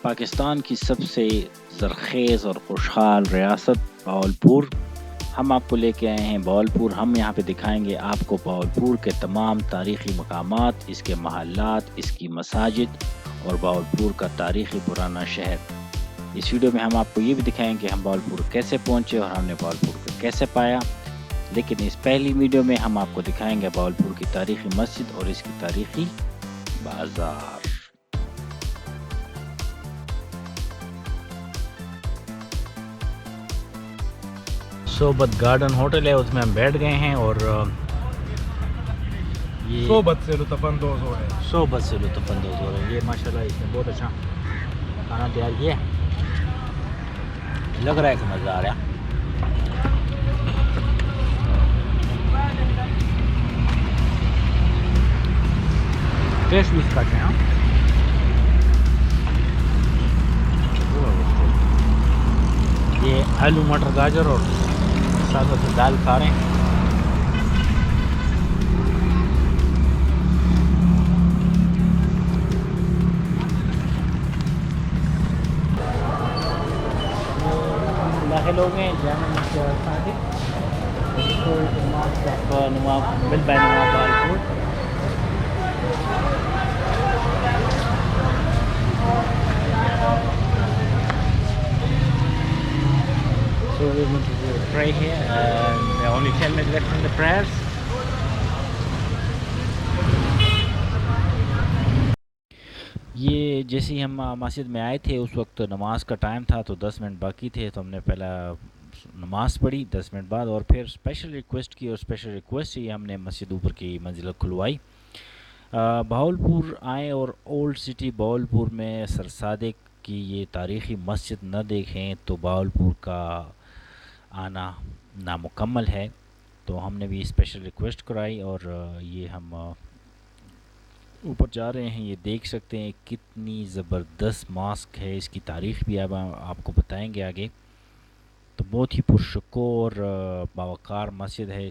पाकिस्तान की सबसे ज़रख़ेज़ और खुशहाल रियासत बहावलपुर। हम आपको लेके आए हैं बहावलपुर। हम यहाँ पे दिखाएंगे आपको बहावलपुर के तमाम तारीख़ी मकामात, इसके महल्लात, इसकी मसाजिद और बहावलपुर का तारीख़ी पुराना शहर। इस वीडियो में हम आपको ये भी दिखाएंगे हम बहावलपुर कैसे पहुँचे और हमने बहावलपुर को कैसे पाया। लेकिन इस पहली वीडियो में हम आपको दिखाएंगे बहावलपुर की तारीख़ी मस्जिद और इसकी तारीख़ी बाज़ार। सोबत गार्डन होटल है, उसमें हम बैठ गए हैं और ये सोबत से लुत्फ़अंदोज़ हो रहे हैं। सोबत से लुत्फ़अंदोज़ हो रहे हैं। ये माशाल्लाह इसने बहुत अच्छा खाना तैयार किया, लग रहा है कि मज़ा आ रहा है। टेस्ट भी इसका अच्छा है। ये आलू मटर गाजर और साथ साथ दाल खा रहे हैं। दाखिल हो गए नवाब बिल बाय नवाब Bahawalpur. So we're going to pray here and there are only 10 minutes left from the prayers. ये जैसे ही हम मस्जिद में आए थे उस वक्त नमाज का टाइम था, तो 10 मिनट बाकी थे, तो हमने पहला नमाज पढ़ी 10 मिनट बाद और फिर स्पेशल रिक्वेस्ट की और स्पेशल रिक्वेस्ट ही हमने मस्जिद ऊपर की मंजिल खुलवाई। बहावलपुर आए और ओल्ड सिटी बहावलपुर में सर सादिक की ये तारीख़ी मस्जिद न देखें तो बहावलपुर का आना नामुकम्मल है। तो हमने भी स्पेशल रिक्वेस्ट कराई और ये हम ऊपर जा रहे हैं। ये देख सकते हैं कितनी ज़बरदस्त मॉस्क है, इसकी तारीख़ भी अब आपको बताएंगे आगे। तो बहुत ही पुरशको और बावकार मस्जिद है।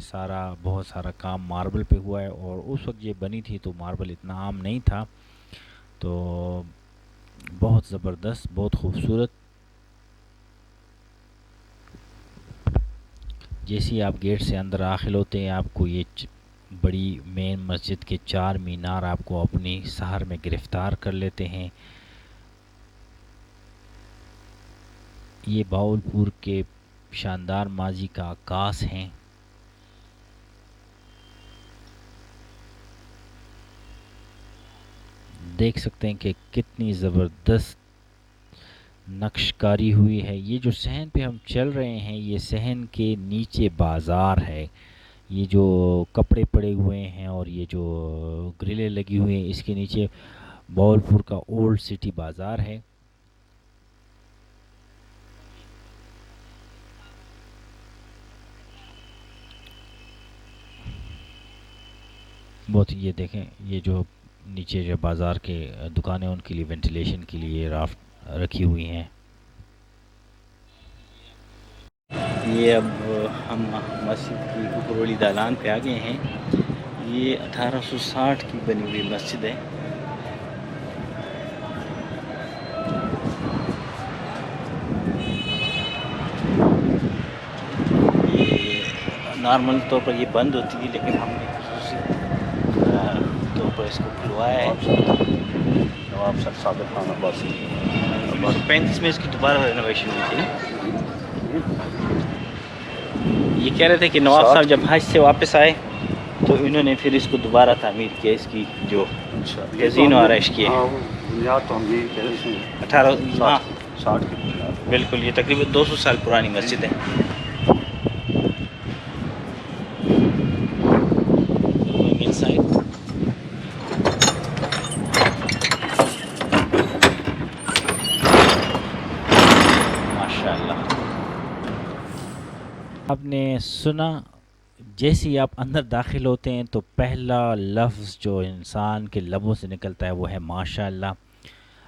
बहुत सारा काम मार्बल पे हुआ है और उस वक्त ये बनी थी तो मार्बल इतना आम नहीं था, तो बहुत ज़बरदस्त, बहुत खूबसूरत। जैसे ही आप गेट से अंदर दाखिल होते हैं आपको ये बड़ी मेन मस्जिद के 4 मीनार आपको अपनी शहर में गिरफ़्तार कर लेते हैं। ये बहावलपुर के शानदार माजी का आकाश हैं। देख सकते हैं कि कितनी ज़बरदस्त नक्शकारी हुई है। ये जो सहन पे हम चल रहे हैं ये सहन के नीचे बाज़ार है। ये जो कपड़े पड़े हुए हैं और ये जो ग्रिलें लगी हुई हैं इसके नीचे बहावलपुर का ओल्ड सिटी बाज़ार है। बहुत ये देखें, ये जो नीचे जो बाज़ार के दुकानें उनके लिए वेंटिलेशन के लिए राफ्ट रखी हुई हैं। ये अब हम मस्जिद की ऊपरवाली दालान पे आ गए हैं। ये 1860 की बनी हुई मस्जिद है। ये नॉर्मल तौर पर ये बंद होती है लेकिन हमने तौर पर इसको खुलवाया है। नवाब सर साबिक खान अब्बासी 1935 में इसकी दोबारा रेनोवेशन हुई थी। ये कह रहे थे कि नवाब साहब जब हज से वापस आए तो इन्होंने फिर इसको दोबारा तामीर किया, इसकी जो गज़ीन और आराइश की है। 1860 की बिल्कुल, ये तकरीबन 200 साल पुरानी मस्जिद है। आपने सुना, जैसे ही आप अंदर दाखिल होते हैं तो पहला लफ्ज़ जो इंसान के लबों से निकलता है वो है माशाअल्लाह।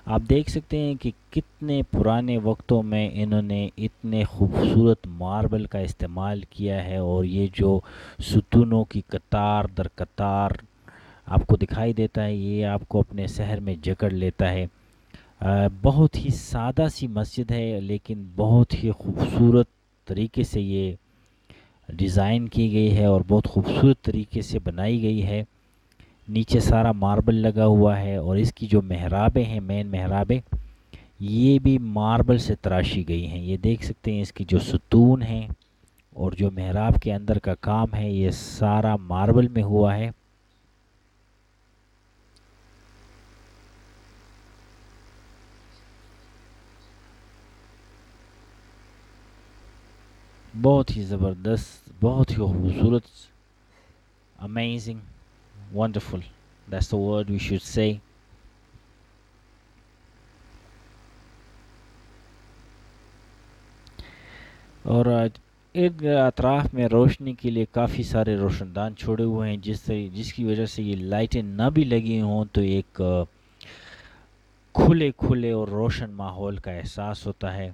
आप देख सकते हैं कि कितने पुराने वक्तों में इन्होंने इतने खूबसूरत मार्बल का इस्तेमाल किया है और ये जो सुतूनों की कतार दर कतार आपको दिखाई देता है ये आपको अपने शहर में जकड़ लेता है। बहुत ही सादा सी मस्जिद है, लेकिन बहुत ही खूबसूरत तरीके से ये डिज़ाइन की गई है और बहुत खूबसूरत तरीके से बनाई गई है। नीचे सारा मार्बल लगा हुआ है और इसकी जो मेहराबें हैं, मेन मेहराबें, ये भी मार्बल से तराशी गई हैं। ये देख सकते हैं इसकी जो सुतून हैं और जो मेहराब के अंदर का काम है, ये सारा मार्बल में हुआ है। बहुत ही ज़बरदस्त, बहुत ही खूबसूरत, amazing, wonderful, that's the word we should say. और इर्द अतराफ़ में रोशनी के लिए काफ़ी सारे रोशनदान छोड़े हुए हैं, जिसकी वजह से ये लाइटें ना भी लगी हों तो एक खुले खुले और रोशन माहौल का एहसास होता है।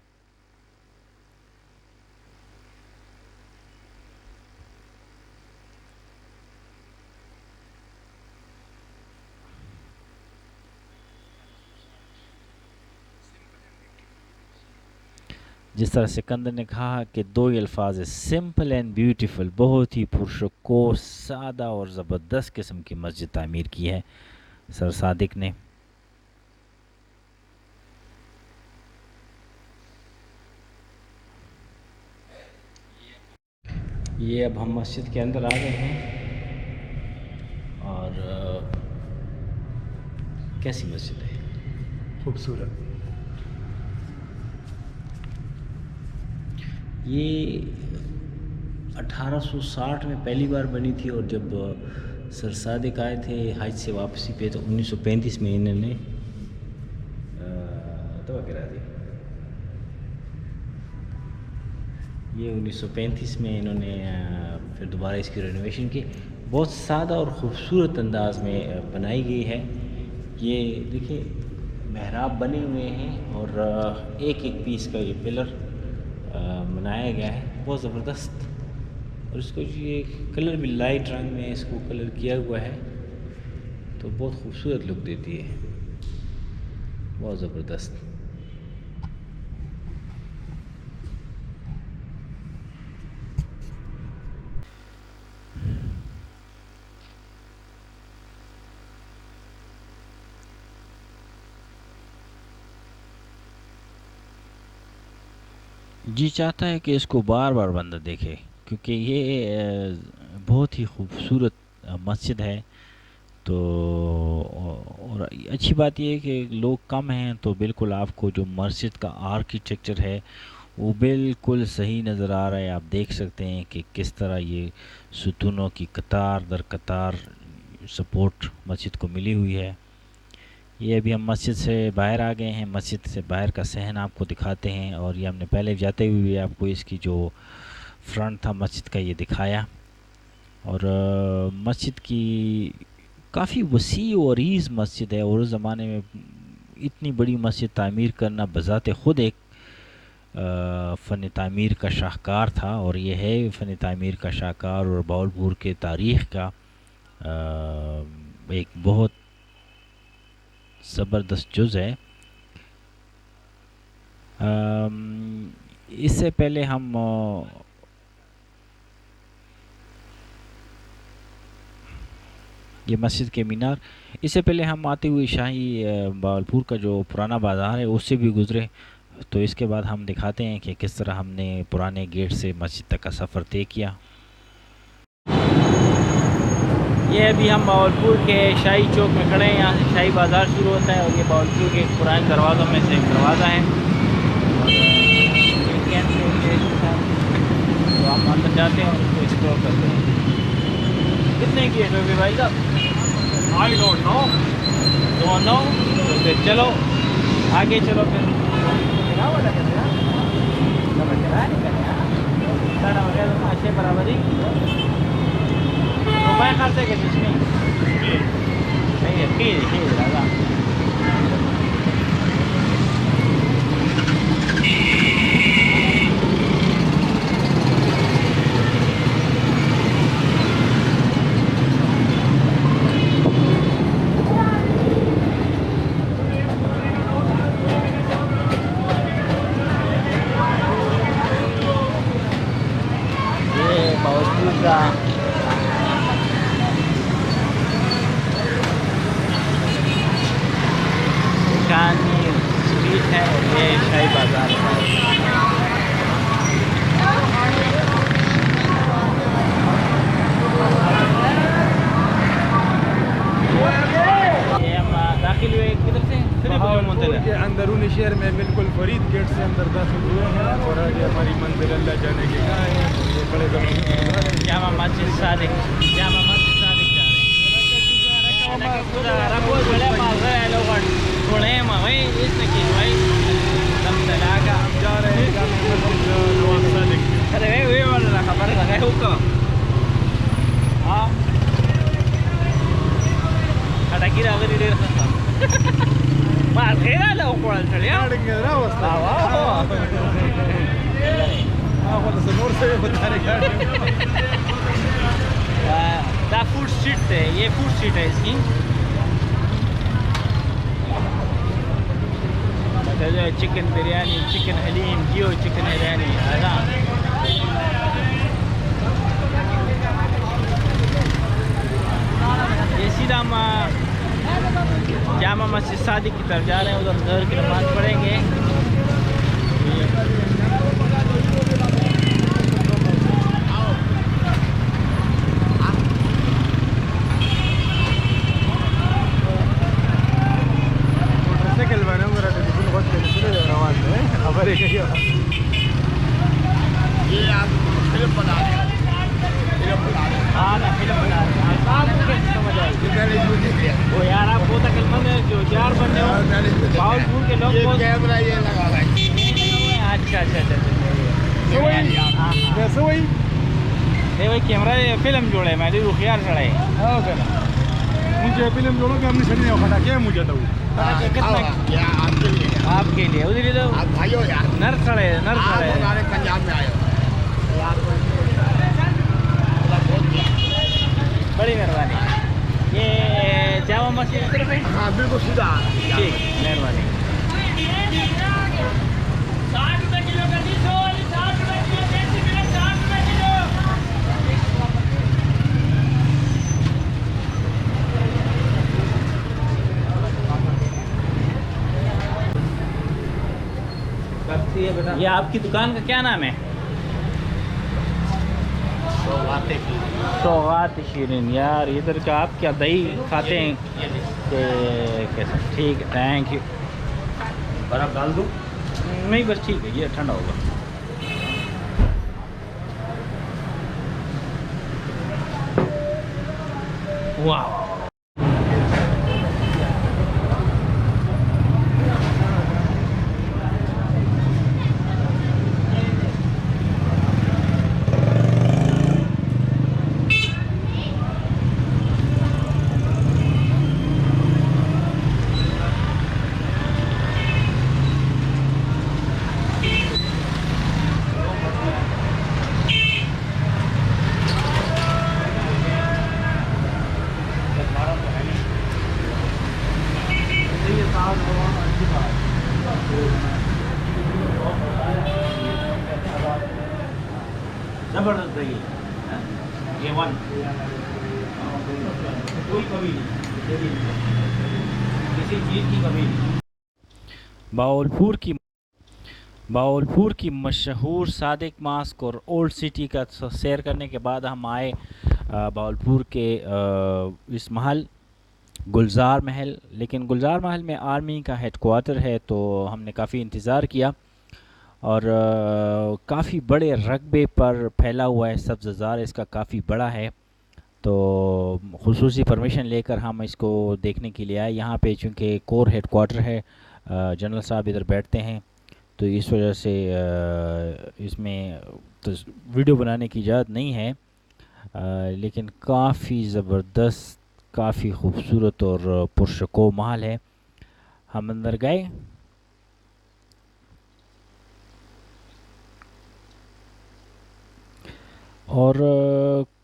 जिस तरह सिकंदर ने कहा कि दो ही अल्फाज है, सिंपल एंड ब्यूटीफुल, बहुत ही पुरशको, सादा और ज़बरदस्त किस्म की मस्जिद तामीर की है सर सादिक ने। ये अब हम मस्जिद के अंदर आ गए हैं और कैसी मस्जिद है, खूबसूरत। ये 1860 में पहली बार बनी थी और जब सर सादिक आए थे हज से वापसी पे तो 1935 में इन्होंने तवा करा दी। ये 1935 में इन्होंने फिर दोबारा इसकी रेनोवेशन की। बहुत सादा और ख़ूबसूरत अंदाज में बनाई गई है। ये देखिए मेहराब बने हुए हैं और एक एक पीस का ये पिलर बनाया गया है, बहुत ज़बरदस्त। और इसको ये कलर भी लाइट रंग में इसको कलर किया हुआ है तो बहुत खूबसूरत लुक देती है, बहुत ज़बरदस्त। जी चाहता है कि इसको बार बार बंदा देखे, क्योंकि ये बहुत ही खूबसूरत मस्जिद है। तो और अच्छी बात ये है कि लोग कम हैं तो बिल्कुल आपको जो मस्जिद का आर्किटेक्चर है वो बिल्कुल सही नज़र आ रहा है। आप देख सकते हैं कि किस तरह ये सुतूनों की कतार दर कतार सपोर्ट मस्जिद को मिली हुई है। ये अभी हम मस्जिद से बाहर आ गए हैं, मस्जिद से बाहर का सहन आपको दिखाते हैं। और ये हमने पहले जाते हुए आपको इसकी जो फ्रंट था मस्जिद का ये दिखाया। और मस्जिद की काफ़ी वसी और अरीज़ मस्जिद है और उस ज़माने में इतनी बड़ी मस्जिद तामीर करना बज़ाते ख़ुद एक फ़न तामीर का शाहकार था। और ये है फ़न तामीर का शाहकार और बावलपुर के तारीख़ का एक बहुत ज़बरदस्त जुज़ है। इससे पहले हम ये मस्जिद के मीनार, इससे पहले हम आते हुए शाही बावलपुर का जो पुराना बाज़ार है उससे भी गुज़रे। तो इसके बाद हम दिखाते हैं कि किस तरह हमने पुराने गेट से मस्जिद तक का सफ़र तय किया। ये अभी हम बावलपुर के शाही चौक में खड़े हैं, यहाँ से शाही बाज़ार शुरू होता है और ये बावलपुर के पुराने दरवाज़ों में से एक दरवाज़ा है। तो हम अंदर जाते हैं और उसको एक्सप्लोर करते हैं। कितने की है टोपी भाई साहब? I don't know. दोनों तो फिर चलो आगे चलो फिर अच्छे बराबरी रुपये खर्चे के जिसमें सही है, ठीक है दादा। के अंदरूनी शहर में बिल्कुल फरीद गेट से अंदर दाखिल हुए हैं और आगे हमारी मंजिल अल्लाह जाने के कहाँ है। ये बड़े जामा मस्जिद सादिक जा रहे हैं। जा रहे हैं नवाब सादिक। अरे वे वाला खबर लगा है हुक्का हाँ ada kira agak di daerah sana mas kira lah ukuran sekali ya दा फूड स्ट्रीट है ये फूड स्ट्रीट है इसकी चिकन बिरयानी चिकन हलीम जियो चिकन बिरयानी है ये सीधा हम जामा मस्जिद सादिक की तरफ जा रहे हैं। उधर ज़हर की नमाज़ पढ़ेंगे। मोटरसाइकिल बना मेरा तो बिल्कुल बहुत टेंशन है आवाज़ में खबर है क्या ये आप फिल्म बना रहे हो हाँ ना फिल्म बना रहे हैं समझ आए वो यार आप बहुत अक्लमंद है जो चार बंदे हो बावलपुर के लोग कैमरा ये लगा रहा है। अच्छा कैसे वही नहीं भाई कैमरा फिल्म जोड़े मैं रुखियार चढ़ाए मुझे फिल्म जोड़ो कि हमने छड़ी नहीं खड़ा क्या मुझे तो आपके लिए उधर ही तो आप भाइयों यार नर चढ़े पंजाब में आए बड़ी मेहरबानी। ये जामा मस्जिद की तरफ है हाँ बिल्कुल सीधा ठीक मेहरबानी। 60 रुपए किलो का 60 रुपए किलो 60 रुपए किलो ये आपकी दुकान का क्या नाम है? सौगात शीरीन। यार इधर का आप क्या दही खाते हैं कि कैसे? ठीक है थैंक यू। बर्फ डाल दूँ नहीं बस ठीक है ये ठंडा होगा। वाह जबरदस्त दही ये वन कोई कमी नहीं किसी चीज़ की कमी नहीं। बावलपुर की मशहूर सादिक मास्क और ओल्ड सिटी का सैर करने के बाद हम आए बावलपुर के इस महल गुलजार महल। लेकिन गुलजार महल में आर्मी का हेडक्वार्टर है तो हमने काफ़ी इंतज़ार किया और काफ़ी बड़े रकबे पर फैला हुआ है। सब्ज़ार इसका काफ़ी बड़ा है तो खुसूसी परमिशन लेकर हम इसको देखने के लिए आए। यहाँ पे चूँकि कोर हेडक्वार्टर है जनरल साहब इधर बैठते हैं तो इस वजह से इसमें तो वीडियो बनाने की इजाज़त नहीं है। लेकिन काफ़ी ज़बरदस्त काफ़ी खूबसूरत और पुरशको महल है। हम अंदर गए और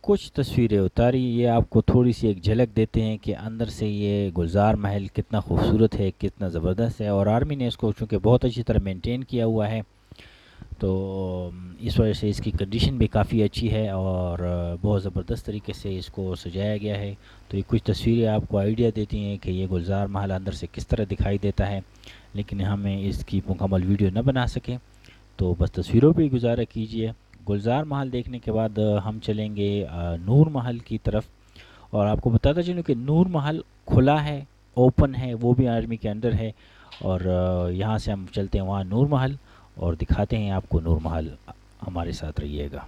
कुछ तस्वीरें उतारी। ये आपको थोड़ी सी एक झलक देते हैं कि अंदर से ये गुलजार महल कितना खूबसूरत है कितना ज़बरदस्त है। और आर्मी ने इसको चूँकि बहुत अच्छी तरह मेंटेन किया हुआ है तो इस वजह से इसकी कंडीशन भी काफ़ी अच्छी है और बहुत ज़बरदस्त तरीके से इसको सजाया गया है। तो ये कुछ तस्वीरें आपको आइडिया देती हैं कि ये गुलजार महल अंदर से किस तरह दिखाई देता है। लेकिन हमें इसकी मुकम्मल वीडियो न बना सके तो बस तस्वीरों पर ही गुजारा कीजिए। गुलजार महल देखने के बाद हम चलेंगे नूर महल की तरफ। और आपको बताता चलूँ कि नूर महल खुला है ओपन है वो भी आर्मी के अंडर है और यहाँ से हम चलते हैं वहाँ नूर महल और दिखाते हैं आपको नूर महल। हमारे साथ रहिएगा।